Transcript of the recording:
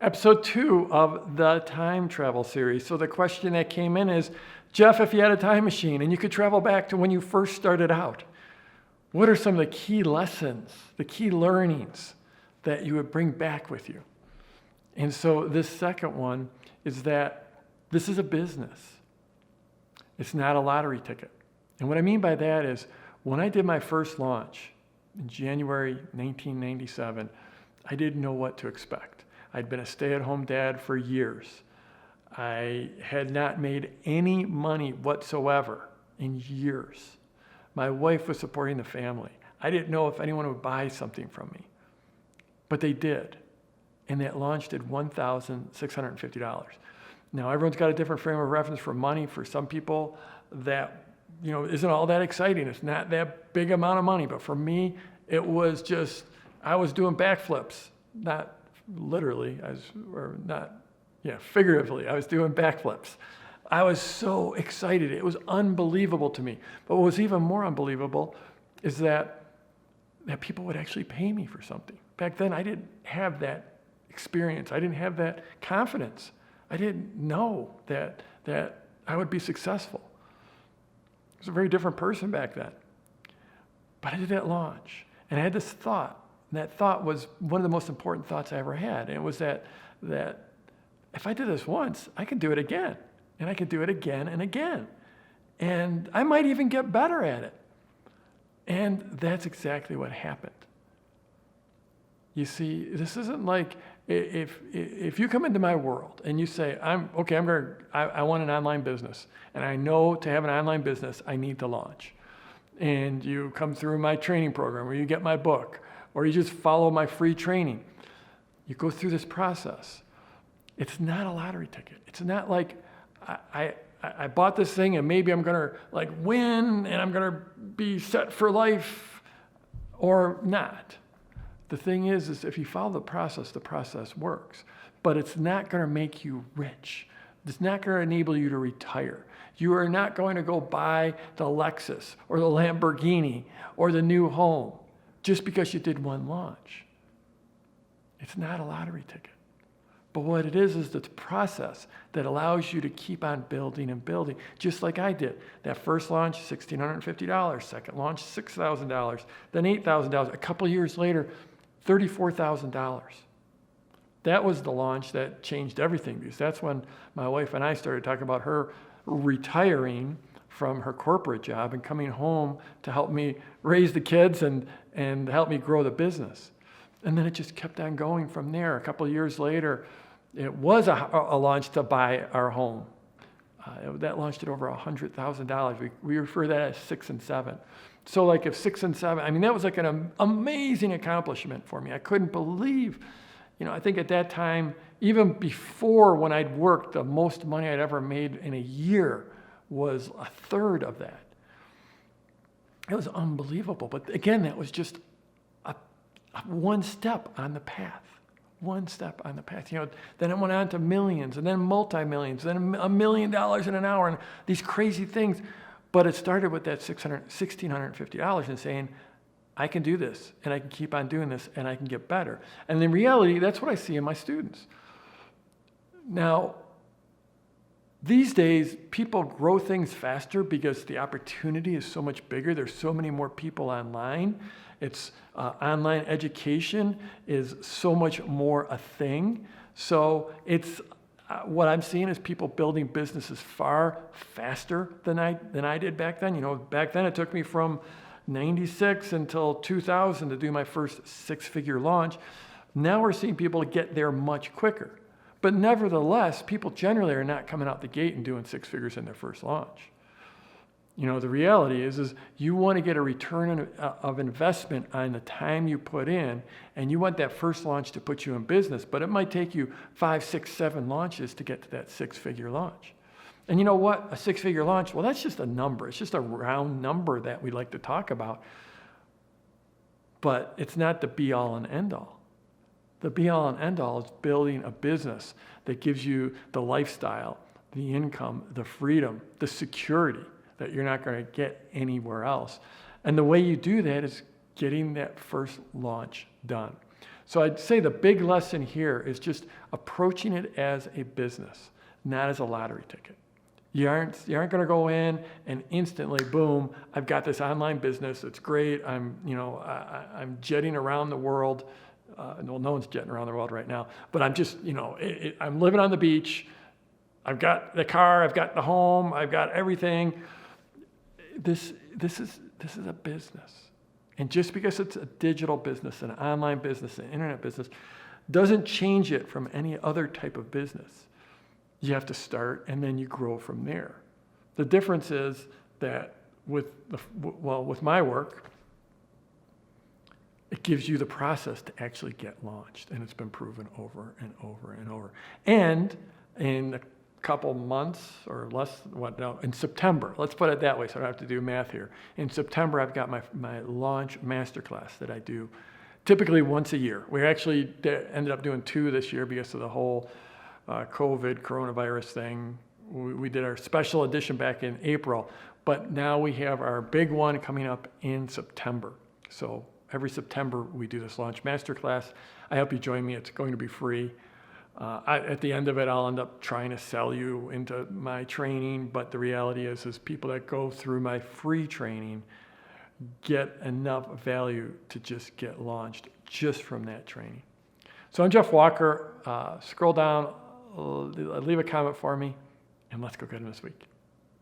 Episode 2 of the time travel series. So the question that came in is, Jeff, if you had a time machine and you could travel back to when you first started out, what are some of the key lessons, the key learnings that you would bring back with you? And so this second one is that this is a business. It's not a lottery ticket. And what I mean by that is when I did my first launch in January 1997, I didn't know what to expect. I'd been a stay-at-home dad for years. I had not made any money whatsoever in years. My wife was supporting the family. I didn't know if anyone would buy something from me, but they did. And that launch did $1,650. Now, everyone's got a different frame of reference for money. For some people, that isn't all that exciting. It's not that big amount of money. But for me, it was just, I was doing backflips, not literally, figuratively, I was doing backflips. I was so excited. It was unbelievable to me. But what was even more unbelievable is that people would actually pay me for something. Back then, I didn't have that experience. I didn't have that confidence. I didn't know that I would be successful. I was a very different person back then. But I did that launch, and I had this thought. And that thought was one of the most important thoughts I ever had. And it was that if I did this once, I can do it again. And I can do it again and again. And I might even get better at it. And that's exactly what happened. You see, this isn't like if you come into my world and you say, I want an online business. And I know to have an online business, I need to launch. And you come through my training program, or you get my book, or you just follow my free training. You go through this process. It's not a lottery ticket. It's not like I bought this thing and maybe I'm gonna win and I'm gonna be set for life or not. The thing is if you follow the process works. But it's not gonna make you rich. It's not gonna enable you to retire. You are not going to go buy the Lexus or the Lamborghini or the new home just because you did one launch. It's not a lottery ticket. But what it is the process that allows you to keep on building and building, just like I did. That first launch, $1,650. Second launch, $6,000. Then $8,000. A couple years later, $34,000. That was the launch that changed everything, because that's when my wife and I started talking about her retiring from her corporate job and coming home to help me raise the kids and help me grow the business. And then it just kept on going from there. A couple of years later, it was a launch to buy our home. That launched at over $100,000. We refer to that as 6 and 7. So if 6 and 7, that was an amazing accomplishment for me. I couldn't believe, I think at that time, even before when I'd worked, the most money I'd ever made in a year was a third of that. It was unbelievable. But again, that was just one step on the path. One step on the path. Then it went on to millions, and then multi-millions, then $1 million in an hour, and these crazy things. But it started with that $1,650 and saying, I can do this, and I can keep on doing this, and I can get better. And in reality, that's what I see in my students. Now, these days, people grow things faster because the opportunity is so much bigger. There's so many more people online. It's online education is so much more a thing. So it's what I'm seeing is people building businesses far faster than I did back then. Back then it took me from 96 until 2000 to do my first 6-figure launch. Now we're seeing people get there much quicker. But nevertheless, people generally are not coming out the gate and doing 6 figures in their first launch. The reality is you want to get a return of investment on the time you put in, and you want that first launch to put you in business, but it might take you 5, 6, 7 launches to get to that 6-figure launch. And you know what? A 6-figure launch, well, that's just a number. It's just a round number that we like to talk about. But it's not the be-all and end-all. The be-all and end-all is building a business that gives you the lifestyle, the income, the freedom, the security that you're not going to get anywhere else. And the way you do that is getting that first launch done. So I'd say the big lesson here is just approaching it as a business, not as a lottery ticket. You aren't going to go in and instantly, boom, I've got this online business. It's great. I'm jetting around the world. Well, no one's jetting around the world right now, but I'm just, I'm living on the beach. I've got the car. I've got the home. I've got everything. This is a business. And just because it's a digital business, an online business, an internet business, doesn't change it from any other type of business. You have to start and then you grow from there. The difference is that with my work, it gives you the process to actually get launched, and it's been proven over and over and over. And in a couple months or less, in September, let's put it that way so I don't have to do math here. In September, I've got my launch masterclass that I do typically once a year. We actually ended up doing 2 this year because of the whole coronavirus thing. We did our special edition back in April, but now we have our big one coming up in September. So every September we do this launch masterclass. I hope you join me. It's going to be free. At the end of it, I'll end up trying to sell you into my training, but the reality is people that go through my free training get enough value to just get launched just from that training. So I'm Jeff Walker. Scroll down, leave a comment for me, and let's go get him this week.